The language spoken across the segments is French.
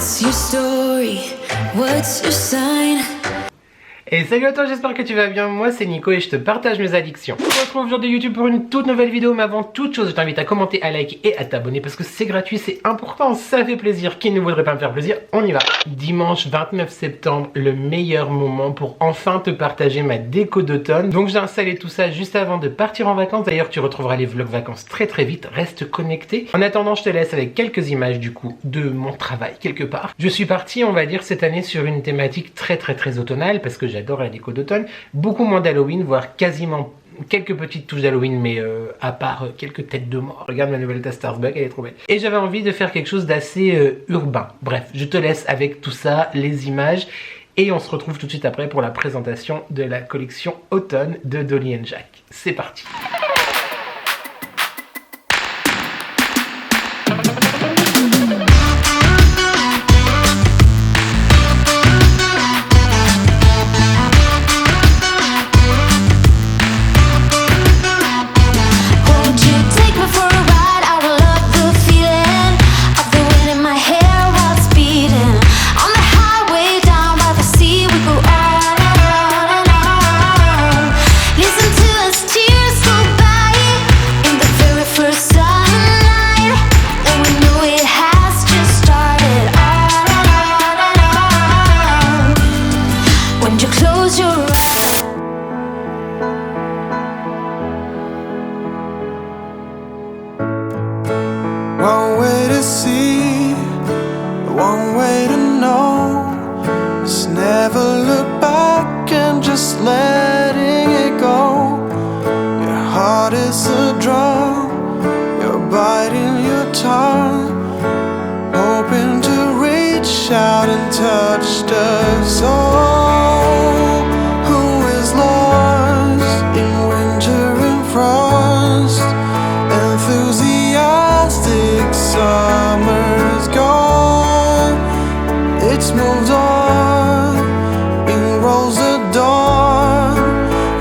What's your story? What's your sign? Et salut à toi, j'espère que tu vas bien, moi c'est Nico et je te partage mes addictions. On se retrouve aujourd'hui YouTube pour une toute nouvelle vidéo, mais avant toute chose je t'invite à commenter, à liker et à t'abonner parce que c'est gratuit, c'est important, ça fait plaisir. Qui ne voudrait pas me faire plaisir? On y va. Dimanche 29 septembre, le meilleur moment pour enfin te partager ma déco d'automne. Donc j'ai installé tout ça juste avant de partir en vacances. D'ailleurs tu retrouveras les vlogs vacances très vite, reste connecté. En attendant je te laisse avec quelques images du coup de mon travail quelque part. Je suis parti on va dire cette année sur une thématique très automnale parce que j'adore la déco d'automne, beaucoup moins d'Halloween, voire quasiment quelques petites touches d'Halloween, mais à part quelques têtes de mort. Regarde ma nouvelle tasse Starbucks, elle est trop belle. Et j'avais envie de faire quelque chose d'assez urbain. Bref, je te laisse avec tout ça, les images, et on se retrouve tout de suite après pour la présentation de la collection automne de Dolly & Jacques. C'est parti. One way to see, one way to know, is never look back and just letting it go. Your heart is a drum, you're biting your tongue, hoping to reach out and touch the soul. Who is lost in winter and frost, enthusiastic summer's gone. It's moved on, in rolls the dawn,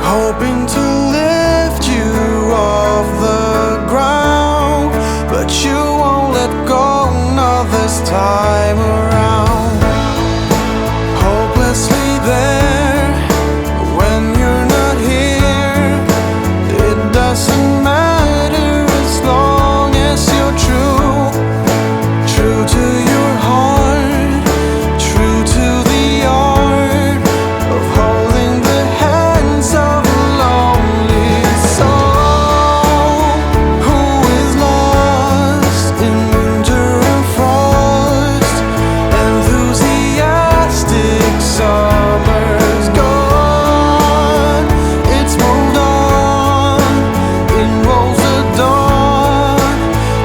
hoping to lift you off the ground, but you won't let go, not this time around. Hopelessly there, when you're not here, it doesn't matter as long as you're true, true to your heart, true to the art of holding the hands of a lonely soul. Who is lost in winter and frost, enthusiastic summer's gone. It's moved on, it rolls the dawn,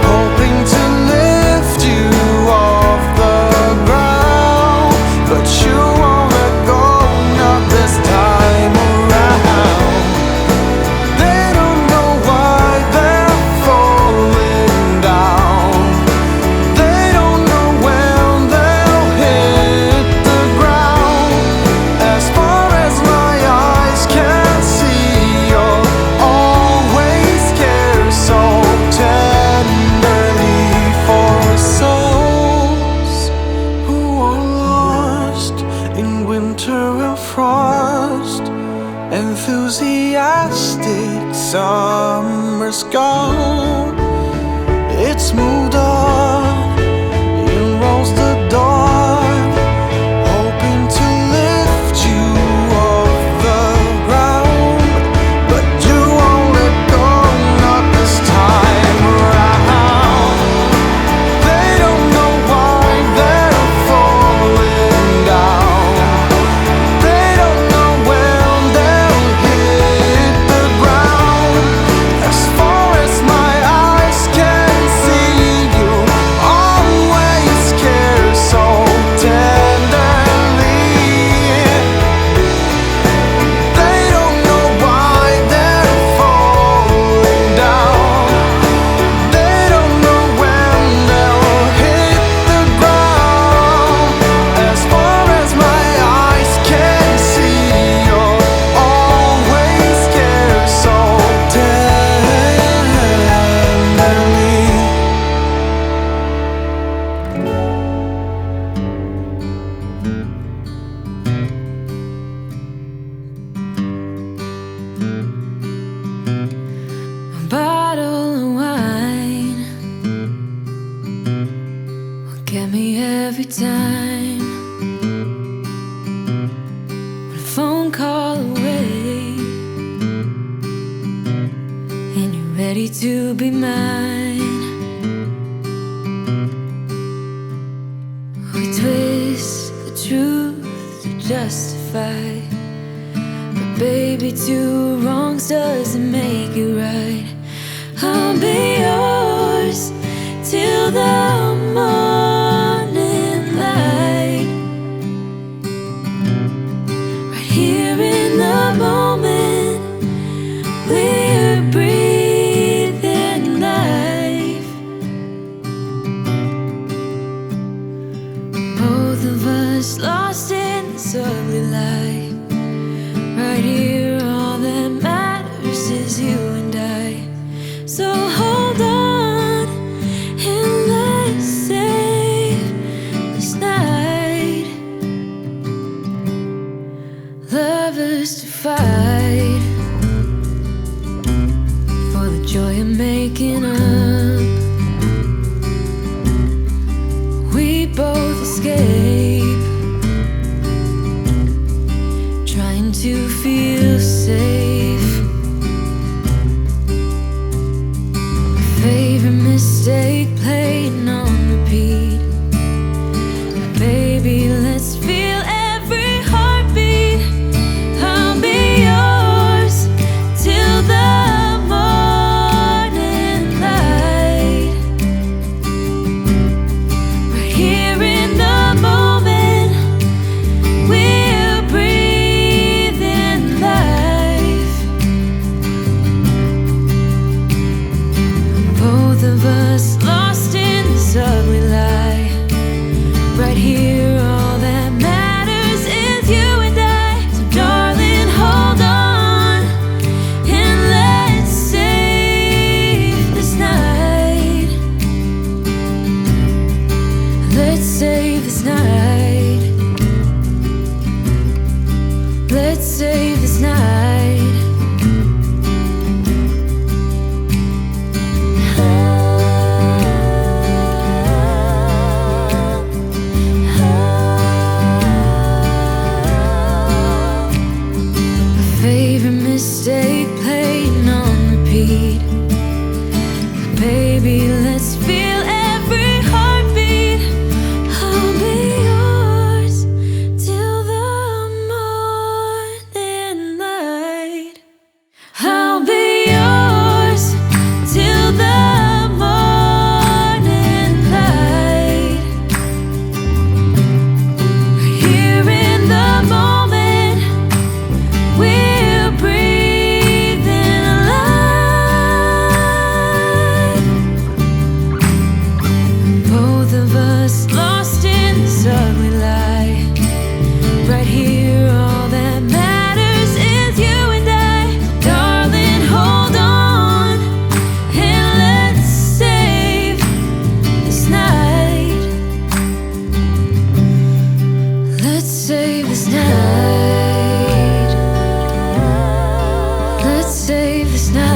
hoping to lift you off the ground, but you won't let go, not this time around. They don't know why they're falling down, they don't know when they'll hit the ground. As far as my eyes can see, you'll always care so tenderly for souls who are lost in winter and frost. Enthusiastic summer's gone. It's moved on, in rolls the dawn, hoping to lift you off the ground, but you won't let go, not this time around. They don't know why they're falling down, they don't know when they'll hit the ground. As far as my eyes can see, you ready to be mine. We twist the truth to justify, but baby, two wrongs doesn't make it right. I'll be yours till the morning light. Right here in the moment, we're breathing life. Both of us lost in this ugly life. Right here, all that matters is you and I. So hold on and let's save this night. Lovers to fight for the joy of making up. We both escape, trying to feel safe. Favorite mistake playing on repeat. Baby, let's feel every heartbeat. I'll be yours till the morning light. Right here in the moment, we're breathing life. Both of us lost in this ugly lie. Right here, all that matters is you and I. So darling, hold on and let's save this night. Let's save this night. Let's save this night. Favorite mistake playing on repeat. Baby, let's feel every heartbeat. I'll be yours till the morning light. I'll be yours till the morning light. Right here in the moment, we're breathing alive. Both of us lost in this ugly lie. Right here, all that matters is you and I. Darling, hold on and let's save this night. Let's save this night. Let's save this night.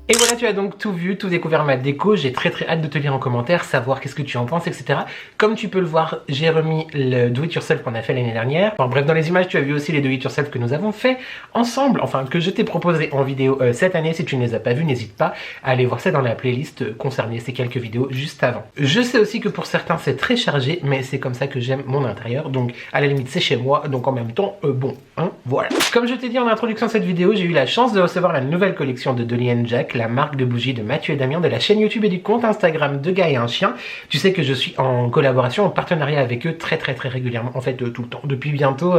Et voilà, tu as donc tout vu, tout découvert ma déco. J'ai très hâte de te lire en commentaire, savoir qu'est-ce que tu en penses, etc. Comme tu peux le voir, j'ai remis le do it yourself qu'on a fait l'année dernière. Enfin bref, dans les images, tu as vu aussi les do it yourself que nous avons fait ensemble, enfin que je t'ai proposé en vidéo cette année. Si tu ne les as pas vus, n'hésite pas à aller voir ça dans la playlist concernée ces quelques vidéos juste avant. Je sais aussi que pour certains c'est très chargé, mais c'est comme ça que j'aime mon intérieur, donc à la limite c'est chez moi, donc en même temps bon, hein, voilà. Comme je t'ai dit en introduction de cette vidéo, j'ai eu la chance de recevoir la nouvelle collection de Dolly & Jack, la marque de bougies de Mathieu et Damien, de la chaîne YouTube et du compte Instagram de Gars et un chien. Tu sais que je suis en collaboration, en partenariat avec eux très régulièrement, en fait tout le temps, depuis bientôt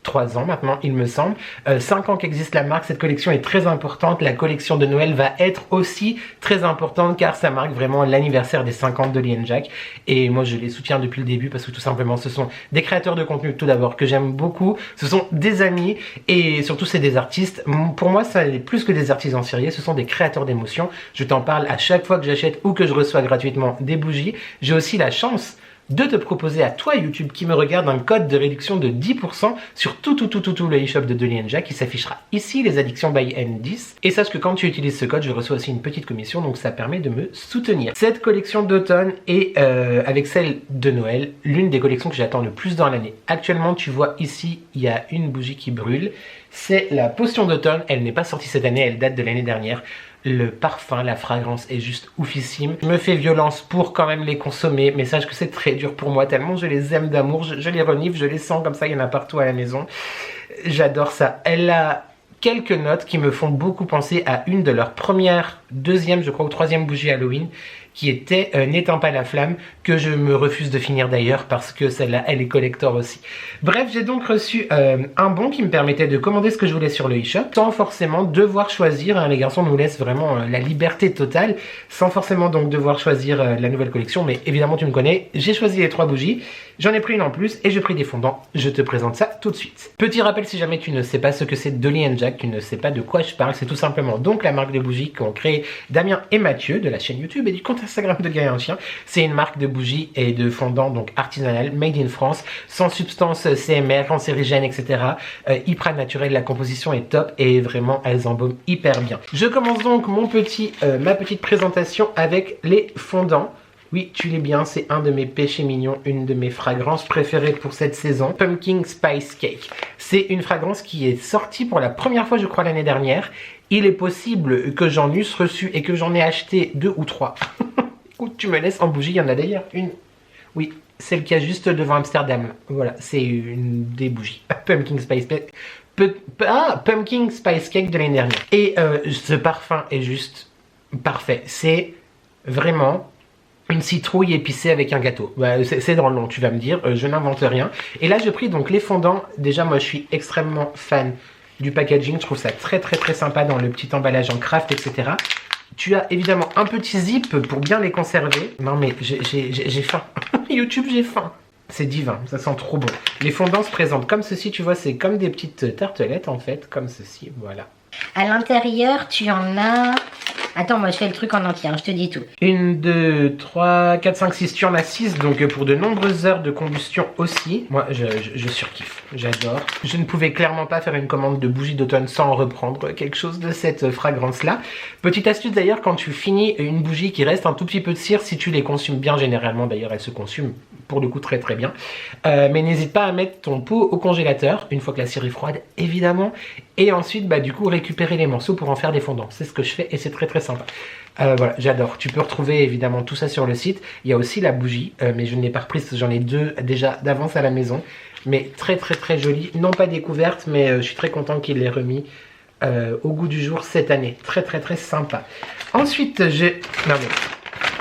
3 ans maintenant il me semble, 5 ans qu'existe la marque. Cette collection est très importante, la collection de Noël va être aussi très importante car ça marque vraiment l'anniversaire des 5 ans de Dolly & Jack et moi je les soutiens depuis le début parce que tout simplement ce sont des créateurs de contenu tout d'abord que j'aime beaucoup, ce sont des amis et surtout c'est des artistes. Pour moi ça n'est plus que des artisans sérieux, ce sont des créateurs d'émotions. Je t'en parle à chaque fois que j'achète ou que je reçois gratuitement des bougies. J'ai aussi la chance de te proposer à toi YouTube qui me regarde un code de réduction de 10% sur tout le e-shop de Dolly & Jack qui s'affichera ici, les addictions by N10. Et sache que quand tu utilises ce code, je reçois aussi une petite commission, donc ça permet de me soutenir. Cette collection d'automne est avec celle de Noël, l'une des collections que j'attends le plus dans l'année. Actuellement, tu vois ici, il y a une bougie qui brûle. C'est la potion d'automne, elle n'est pas sortie cette année, elle date de l'année dernière. Le parfum, la fragrance est juste oufissime. Je me fais violence pour quand même les consommer, mais sache que c'est très dur pour moi, tellement je les aime d'amour, je les renifle, je les sens comme ça, il y en a partout à la maison. J'adore ça. Elle a quelques notes qui me font beaucoup penser à une de leurs premières, deuxième, je crois, ou troisième bougies Halloween, qui était N'éteins pas la flamme, que je me refuse de finir d'ailleurs parce que celle-là, elle est collector aussi. Bref, j'ai donc reçu un bon qui me permettait de commander ce que je voulais sur le e-shop, sans forcément devoir choisir, hein, les garçons nous laissent vraiment la liberté totale, sans forcément donc devoir choisir la nouvelle collection, mais évidemment tu me connais, j'ai choisi les 3 bougies, j'en ai pris une en plus et j'ai pris des fondants, je te présente ça tout de suite. Petit rappel si jamais tu ne sais pas ce que c'est Dolly & Jack, tu ne sais pas de quoi je parle, c'est tout simplement donc la marque de bougies qu'ont créé Damien et Mathieu de la chaîne YouTube et du compte Instagram de Gaël Chien. C'est une marque de bougies et de fondants donc artisanal, made in France, sans substance CMR, cancérigène, etc. Hyper naturel, la composition est top et vraiment elles embaument hyper bien. Je commence donc ma petite présentation avec les fondants. Oui, tu l'es bien, c'est un de mes péchés mignons, une de mes fragrances préférées pour cette saison. Pumpkin Spice Cake. C'est une fragrance qui est sortie pour la première fois, je crois, l'année dernière. Il est possible que j'en eusse reçu et que j'en ai acheté 2 ou 3. Tu me laisses en bougie, il y en a d'ailleurs une. Oui, celle qui a juste devant Amsterdam. Voilà, c'est une des bougies. Pumpkin Spice Cake. Pumpkin Spice Cake de l'année dernière. Et ce parfum est juste parfait. C'est vraiment une citrouille épicée avec un gâteau. Bah, c'est dans le nom, tu vas me dire, je n'invente rien. Et là, j'ai pris donc les fondants. Déjà, moi, je suis extrêmement fan du packaging. Je trouve ça très sympa dans le petit emballage en craft, etc. Tu as évidemment un petit zip pour bien les conserver. Non mais j'ai faim. YouTube, j'ai faim. C'est divin, ça sent trop bon. Les fondants se présentent comme ceci, tu vois, c'est comme des petites tartelettes en fait, comme ceci, voilà. À l'intérieur, tu en as... Attends, moi je fais le truc en entier, hein, je te dis tout. 1, 2, 3, 4, 5, 6, tu en as 6, donc pour de nombreuses heures de combustion aussi. Moi, je surkiffe, j'adore. Je ne pouvais clairement pas faire une commande de bougies d'automne sans reprendre quelque chose de cette fragrance-là. Petite astuce d'ailleurs, quand tu finis une bougie qui reste un tout petit peu de cire, si tu les consumes bien, généralement d'ailleurs elles se consument pour le coup très bien. Mais n'hésite pas à mettre ton pot au congélateur, une fois que la cire est froide, évidemment. Et ensuite, bah, du coup, récupérer les morceaux pour en faire des fondants. C'est ce que je fais et c'est très sympa. Voilà, j'adore. Tu peux retrouver évidemment tout ça sur le site. Il y a aussi la bougie, mais je ne l'ai pas reprise, j'en ai 2 déjà d'avance à la maison. Mais très jolie. Non pas découverte, mais je suis très content qu'il l'ait remis au goût du jour cette année. Très sympa. Ensuite, je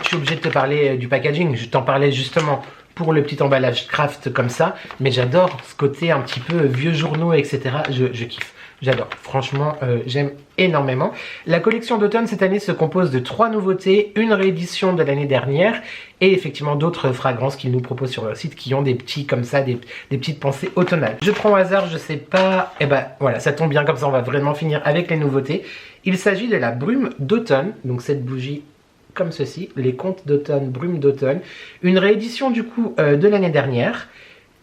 suis obligé de te parler du packaging. Je t'en parlais justement pour le petit emballage craft comme ça. Mais j'adore ce côté un petit peu vieux journaux, etc. Je kiffe. J'adore, franchement, j'aime énormément. La collection d'automne cette année se compose de 3 nouveautés, une réédition de l'année dernière et effectivement d'autres fragrances qu'ils nous proposent sur leur site qui ont des petits comme ça, des petites pensées automnales. Je prends au hasard, je sais pas, et ben voilà, ça tombe bien comme ça, on va vraiment finir avec les nouveautés. Il s'agit de la brume d'automne, donc cette bougie comme ceci, les contes d'automne, brume d'automne, une réédition du coup de l'année dernière,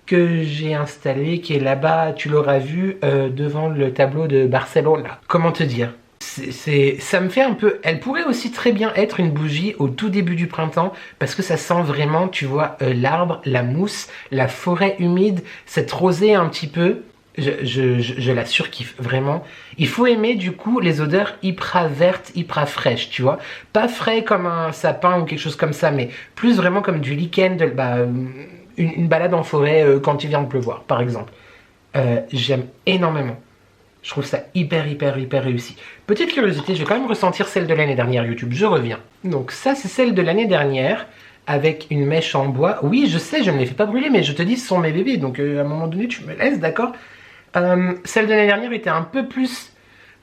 que j'ai installé, qui est là-bas, tu l'auras vu, devant le tableau de Barcelone. Comment te dire, ça me fait un peu... Elle pourrait aussi très bien être une bougie au tout début du printemps, parce que ça sent vraiment, tu vois, l'arbre, la mousse, la forêt humide, cette rosée un petit peu. Je la surkiffe, vraiment. Il faut aimer, du coup, les odeurs hyper vertes, hyper fraîches, tu vois. Pas frais comme un sapin ou quelque chose comme ça, mais plus vraiment comme du lichen, une balade en forêt quand il vient de pleuvoir, par exemple. J'aime énormément. Je trouve ça hyper réussi. Petite curiosité, je vais quand même ressentir celle de l'année dernière, YouTube. Je reviens. Donc ça, c'est celle de l'année dernière, avec une mèche en bois. Oui, je sais, je ne les fais pas brûler, mais je te dis, ce sont mes bébés. Donc à un moment donné, tu me laisses, d'accord. Celle de l'année dernière était un peu plus...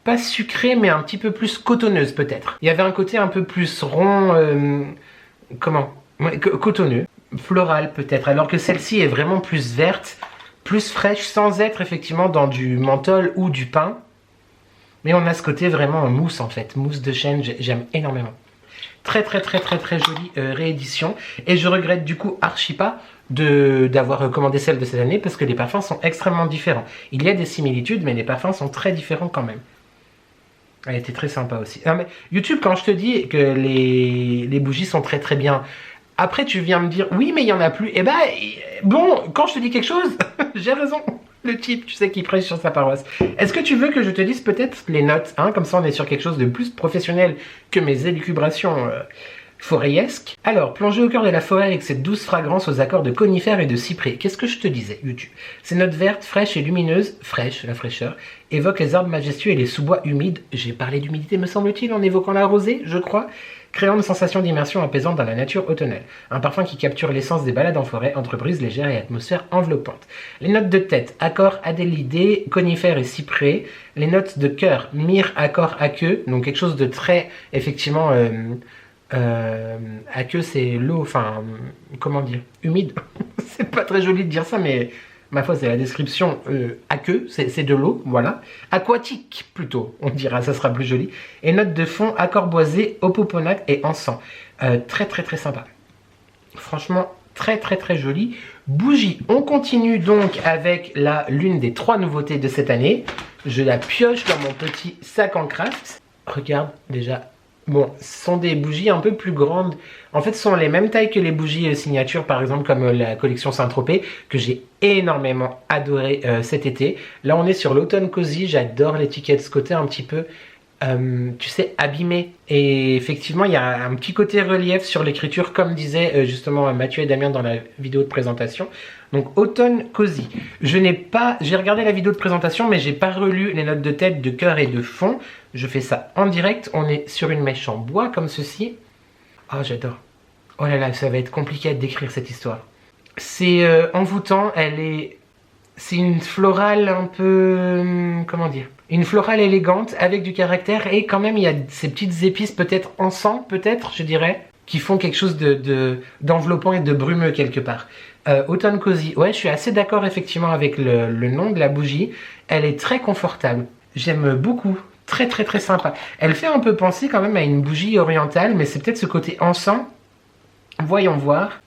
pas sucrée, mais un petit peu plus cotonneuse, peut-être. Il y avait un côté un peu plus rond... cotonneux. Floral peut-être, alors que celle-ci est vraiment plus verte, plus fraîche, sans être effectivement dans du menthol ou du pin. Mais on a ce côté vraiment mousse en fait, mousse de chêne, j'aime énormément. Très jolie réédition. Et je regrette du coup archi pas d'avoir recommandé celle de cette année parce que les parfums sont extrêmement différents. Il y a des similitudes, mais les parfums sont très différents quand même. Elle était très sympa aussi. Ah, mais YouTube, quand je te dis que les bougies sont très très bien, après tu viens me dire oui mais il y en a plus. Eh ben bon, quand je te dis quelque chose, j'ai raison. Le type, tu sais, qui prêche sur sa paroisse. Est-ce que tu veux que je te dise peut-être les notes, hein, comme ça on est sur quelque chose de plus professionnel que mes élucubrations forêtesques. Alors, plonger au cœur de la forêt avec cette douce fragrance aux accords de conifères et de cyprès. Qu'est-ce que je te disais, YouTube? Ces notes vertes, fraîches et lumineuses, fraîches, la fraîcheur, évoquent les arbres majestueux et les sous-bois humides. J'ai parlé d'humidité, me semble-t-il, en évoquant la rosée, je crois, créant une sensation d'immersion apaisante dans la nature automnale. Un parfum qui capture l'essence des balades en forêt, entre brise légère et atmosphère enveloppante. Les notes de tête, accord adélidé, conifères et cyprès. Les notes de cœur, myrrhe, accord, aqueux, donc quelque chose de très, effectivement... aqueux c'est l'eau, enfin, comment dire, humide. C'est pas très joli de dire ça, mais ma foi c'est la description. Aqueux, c'est de l'eau, voilà. Aquatique plutôt, on dira, ça sera plus joli. Et notes de fond, accord boisé, opoponac et encens. Très très très sympa. Franchement, très très très joli. Bougie, on continue donc avec l'une des 3 nouveautés de cette année. Je la pioche dans mon petit sac en craft. Regarde déjà. Bon, ce sont des bougies un peu plus grandes. En fait, ce sont les mêmes tailles que les bougies signature, par exemple, comme la collection Saint-Tropez, que j'ai énormément adoré cet été. Là, on est sur l'automne cosy. J'adore l'étiquette, ce côté un petit peu, tu sais, abîmé. Et effectivement, il y a un petit côté relief sur l'écriture, comme disaient justement Mathieu et Damien dans la vidéo de présentation. Donc, automne cosy. J'ai regardé la vidéo de présentation, mais j'ai pas relu les notes de tête, de cœur et de fond. Je fais ça en direct. On est sur une mèche en bois comme ceci. Oh, j'adore. Oh là là, ça va être compliqué à décrire cette histoire. C'est envoûtant. C'est une florale un peu... comment dire? Une florale élégante avec du caractère. Et quand même, il y a ces petites épices, peut-être encens, peut-être, je dirais, qui font quelque chose d'enveloppant et de brumeux quelque part. Automne cosy. Ouais, je suis assez d'accord effectivement avec le nom de la bougie. Elle est très confortable. J'aime beaucoup. Très très très sympa. Elle fait un peu penser quand même à une bougie orientale, mais c'est peut-être ce côté encens. Voyons voir.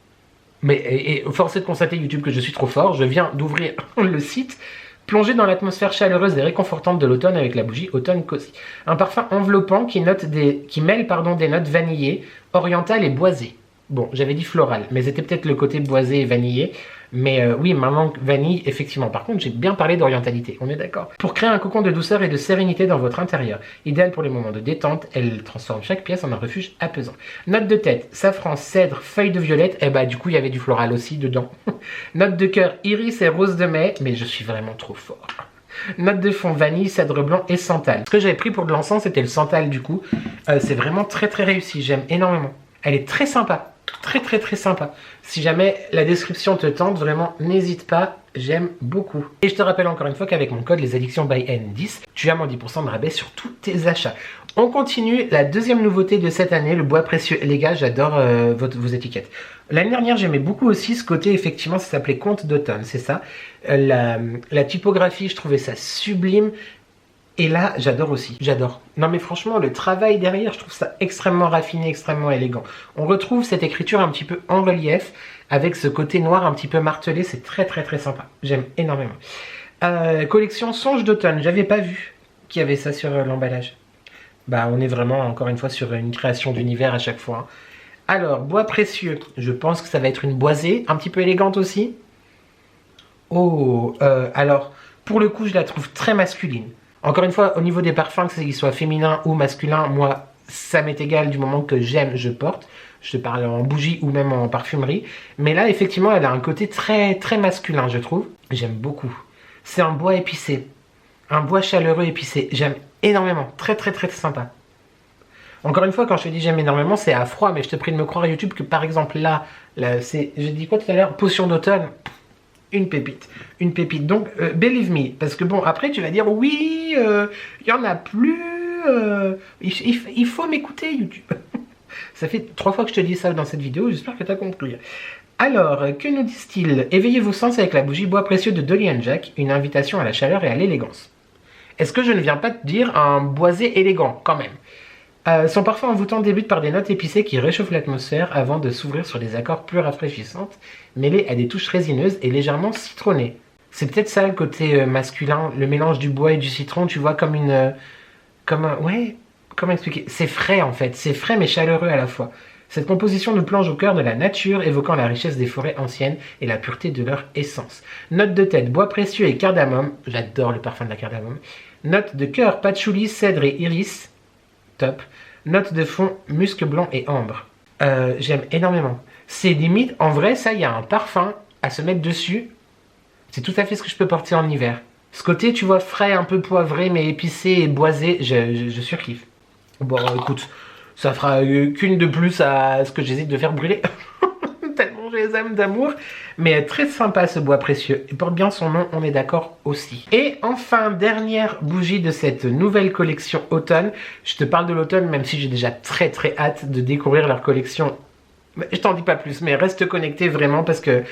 Mais et force est de constater, YouTube, que je suis trop fort. Je viens d'ouvrir le site. Plonger dans l'atmosphère chaleureuse et réconfortante de l'automne avec la bougie Automne Cosy. Un parfum enveloppant qui mêle des notes vanillées, orientales et boisées. Bon, j'avais dit floral, mais c'était peut-être le côté boisé et vanillé. Mais oui, maintenant vanille, effectivement. Par contre, j'ai bien parlé d'orientalité, on est d'accord. Pour créer un cocon de douceur et de sérénité dans votre intérieur. Idéal pour les moments de détente, elle transforme chaque pièce en un refuge apaisant. Note de tête, safran, cèdre, feuille de violette. Et bah du coup, il y avait du floral aussi dedans. Note de cœur, iris et rose de mai. Mais je suis vraiment trop fort. Note de fond, vanille, cèdre blanc et santal. Ce que j'avais pris pour de l'encens, c'était le santal du coup. C'est vraiment très très réussi, j'aime énormément. Elle est très sympa. Très très très sympa. Si jamais la description te tente, vraiment n'hésite pas, j'aime beaucoup. Et je te rappelle encore une fois qu'avec mon code lesaddictions by N10, tu as mon 10% de rabais sur tous tes achats. On continue, la deuxième nouveauté de cette année, le bois précieux. Les gars, j'adore vos étiquettes. L'année dernière, j'aimais beaucoup aussi ce côté, effectivement, ça s'appelait Conte d'automne, c'est ça. La typographie, je trouvais ça sublime. Et là, j'adore aussi, j'adore. Non mais franchement, le travail derrière, je trouve ça extrêmement raffiné, extrêmement élégant. On retrouve cette écriture un petit peu en relief, avec ce côté noir un petit peu martelé, c'est très très très sympa. J'aime énormément. Collection Songe d'automne, j'avais pas vu qu'il y avait ça sur l'emballage. Bah on est vraiment, encore une fois, sur une création d'univers à chaque fois. Alors, bois précieux, je pense que ça va être une boisée, un petit peu élégante aussi. Oh, alors, pour le coup, je la trouve très masculine. Encore une fois, au niveau des parfums, que qu'ils soient féminins ou masculins, moi, ça m'est égal du moment que j'aime, je porte. Je te parle en bougie ou même en parfumerie. Mais là, effectivement, elle a un côté très, très masculin, je trouve. J'aime beaucoup. C'est un bois épicé. Un bois chaleureux épicé. J'aime énormément. Très, très, très, très sympa. Encore une fois, quand je te dis j'aime énormément, c'est à froid. Mais je te prie de me croire à YouTube que, par exemple, là c'est... J'ai dit quoi tout à l'heure? Potion d'automne. Une pépite, une pépite. Donc, believe me, parce que bon, après tu vas dire, oui, il y en a plus, il faut m'écouter YouTube. Ça fait 3 fois que je te dis ça dans cette vidéo, j'espère que tu as compris. Alors, que nous disent-ils? Éveillez vos sens avec la bougie bois précieux de Dolly & Jack, une invitation à la chaleur et à l'élégance. Est-ce que je ne viens pas te dire un boisé élégant, quand même? Son parfum envoûtant débute par des notes épicées qui réchauffent l'atmosphère avant de s'ouvrir sur des accords plus rafraîchissantes, mêlés à des touches résineuses et légèrement citronnées. C'est peut-être ça le côté masculin, le mélange du bois et du citron, tu vois, ouais, comment expliquer? C'est frais en fait, c'est frais mais chaleureux à la fois. Cette composition nous plonge au cœur de la nature, évoquant la richesse des forêts anciennes et la pureté de leur essence. Note de tête, bois précieux et cardamome, j'adore le parfum de la cardamome. Note de cœur, patchouli, cèdre et iris, top. Note de fond, musc blanc et ambre. J'aime énormément. C'est limite, en vrai, ça, il y a un parfum à se mettre dessus. C'est tout à fait ce que je peux porter en hiver. Ce côté, tu vois, frais, un peu poivré, mais épicé et boisé, je surkiffe. Bon, écoute, ça fera qu'une de plus à ce que j'hésite de faire brûler. Tellement je les aime d'amour. Mais très sympa ce bois précieux. Il porte bien son nom, on est d'accord aussi. Et enfin, dernière bougie de cette nouvelle collection automne. Je te parle de l'automne, même si j'ai déjà très hâte de découvrir leur collection. Je t'en dis pas plus, mais reste connecté vraiment parce que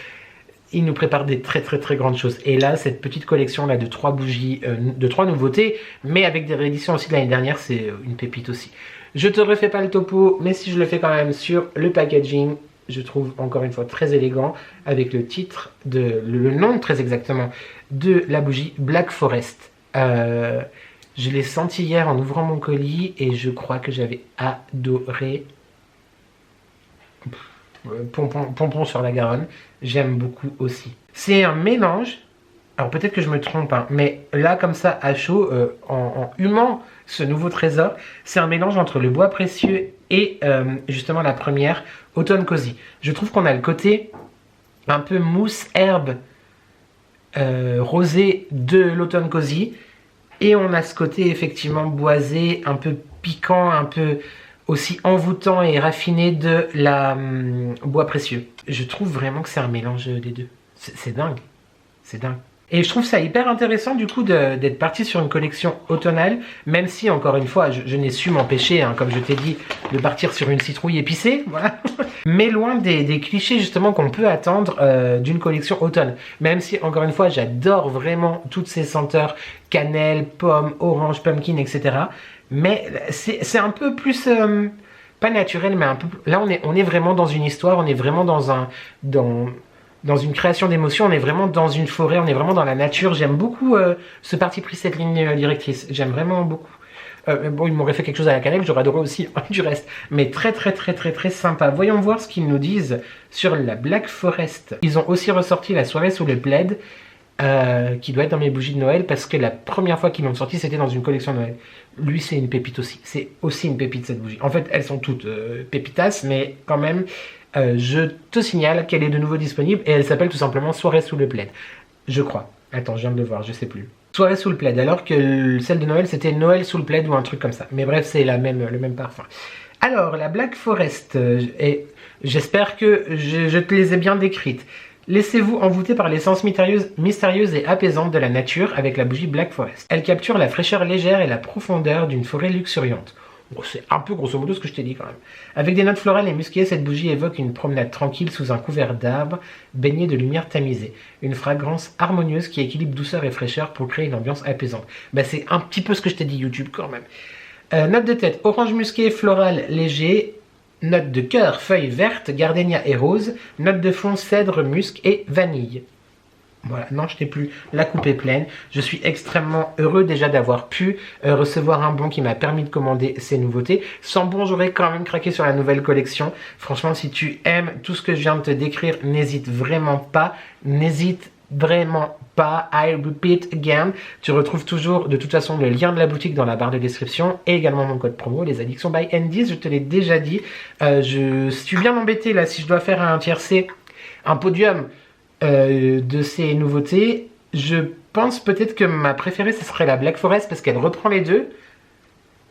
ils nous préparent des très grandes choses. Et là, cette petite collection là de 3 bougies, de 3 nouveautés, mais avec des rééditions aussi de l'année dernière, c'est une pépite aussi. Je te refais pas le topo, mais si je le fais quand même sur le packaging, je trouve encore une fois très élégant, avec le titre, le nom très exactement, de la bougie Black Forest. Je l'ai senti hier en ouvrant mon colis et je crois que j'avais adoré. Pompon sur la Garonne, j'aime beaucoup aussi. C'est un mélange, alors peut-être que je me trompe, hein, mais là comme ça à chaud, en humant ce nouveau trésor, c'est un mélange entre le bois précieux et justement la première, Autumn Cozy. Je trouve qu'on a le côté un peu mousse herbe rosé de l'Autumn Cozy et on a ce côté effectivement boisé, un peu piquant, un peu aussi envoûtant et raffiné de la bois précieux. Je trouve vraiment que c'est un mélange des deux. C'est dingue. C'est dingue. Et je trouve ça hyper intéressant du coup d'être parti sur une collection automnale, même si encore une fois je n'ai su m'empêcher, hein, comme je t'ai dit, de partir sur une citrouille épicée, voilà. Mais loin des clichés justement qu'on peut attendre d'une collection automne. Même si encore une fois j'adore vraiment toutes ces senteurs, cannelle, pomme, orange, pumpkin, etc. Mais c'est un peu plus, pas naturel, mais un peu, là on est vraiment dans une histoire, on est vraiment dans une création d'émotions, on est vraiment dans une forêt, on est vraiment dans la nature. J'aime beaucoup ce parti pris, cette ligne directrice. J'aime vraiment beaucoup. Bon, il m'aurait fait quelque chose à la cannelle, j'aurais adoré aussi du reste. Mais très sympa. Voyons voir ce qu'ils nous disent sur la Black Forest. Ils ont aussi ressorti la soirée sous le plaid, qui doit être dans mes bougies de Noël, parce que la première fois qu'ils l'ont sorti, c'était dans une collection de Noël. Lui, c'est une pépite aussi. C'est aussi une pépite, cette bougie. En fait, elles sont toutes pépitasses, mais quand même... je te signale qu'elle est de nouveau disponible et elle s'appelle tout simplement Soirée sous le plaid. Je crois. Attends, je viens de le voir, je sais plus. Soirée sous le plaid, alors que celle de Noël c'était Noël sous le plaid ou un truc comme ça. Mais bref, c'est le même parfum. Alors, la Black Forest, et j'espère que je te les ai bien décrites. Laissez-vous envoûter par l'essence mystérieuse et apaisante de la nature avec la bougie Black Forest. Elle capture la fraîcheur légère et la profondeur d'une forêt luxuriante. Bon, c'est un peu grosso modo ce que je t'ai dit quand même. Avec des notes florales et musquées, cette bougie évoque une promenade tranquille sous un couvert d'arbres baignée de lumière tamisée. Une fragrance harmonieuse qui équilibre douceur et fraîcheur pour créer une ambiance apaisante. Bah, c'est un petit peu ce que je t'ai dit YouTube quand même. Note de tête, orange musqué, floral léger. Note de cœur, feuille verte, gardénia et rose. Note de fond, cèdre, musc et vanille. Voilà, non, je t'ai plus. La coupe est pleine. Je suis extrêmement heureux déjà d'avoir pu recevoir un bon qui m'a permis de commander ces nouveautés. Sans bon, j'aurais quand même craqué sur la nouvelle collection. Franchement, si tu aimes tout ce que je viens de te décrire, n'hésite vraiment pas. N'hésite vraiment pas. I repeat again. Tu retrouves toujours de toute façon le lien de la boutique dans la barre de description et également mon code promo, les addictions by N10. Je te l'ai déjà dit. Je suis bien embêté là si je dois faire un tiercé, un podium de ces nouveautés. Je pense peut-être que ma préférée ce serait la Black Forest parce qu'elle reprend les deux.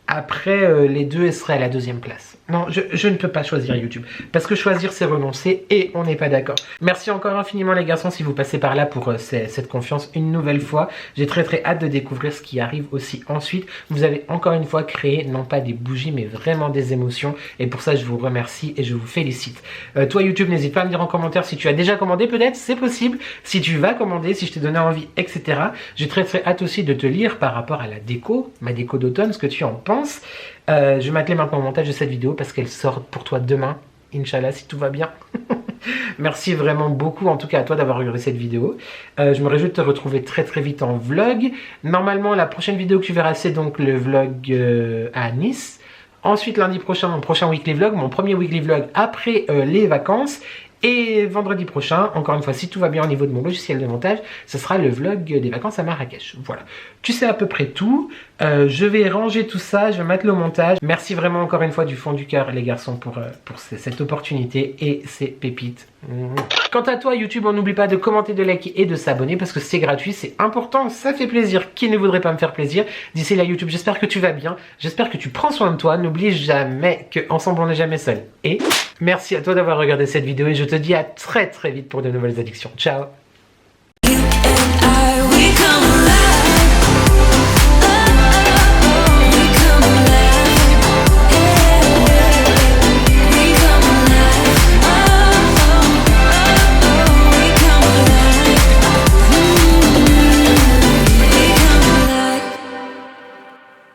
Après les deux, elle serait à la deuxième place. Non, je ne peux pas choisir YouTube. Parce que choisir, c'est renoncer et on n'est pas d'accord. Merci encore infiniment les garçons si vous passez par là pour cette confiance une nouvelle fois. J'ai très hâte de découvrir ce qui arrive aussi ensuite. Vous avez encore une fois créé, non pas des bougies, mais vraiment des émotions. Et pour ça, je vous remercie et je vous félicite. Toi YouTube, n'hésite pas à me dire en commentaire si tu as déjà commandé peut-être, c'est possible. Si tu vas commander, si je t'ai donné envie, etc. J'ai très hâte aussi de te lire par rapport à la déco, ma déco d'automne, ce que tu en penses. vacances. Je vais m'atteler maintenant au montage de cette vidéo parce qu'elle sort pour toi demain, Inch'Allah, si tout va bien. Merci vraiment beaucoup en tout cas à toi d'avoir regardé cette vidéo. Je me réjouis de te retrouver très vite en vlog. Normalement la prochaine vidéo que tu verras c'est donc le vlog à Nice. Ensuite lundi prochain mon prochain weekly vlog, mon premier weekly vlog après les vacances. Et vendredi prochain, encore une fois, si tout va bien au niveau de mon logiciel de montage, ce sera le vlog des vacances à Marrakech. Voilà, tu sais à peu près tout. Je vais ranger tout ça, je vais mettre le montage. Merci vraiment encore une fois du fond du cœur les garçons pour cette opportunité et ces pépites. Quant à toi YouTube, on n'oublie pas de commenter, de liker et de s'abonner parce que c'est gratuit, c'est important, ça fait plaisir. Qui ne voudrait pas me faire plaisir? D'ici là YouTube, j'espère que tu vas bien, j'espère que tu prends soin de toi. N'oublie jamais qu'ensemble on n'est jamais seul. Et merci à toi d'avoir regardé cette vidéo et je te dis à très vite pour de nouvelles addictions. Ciao.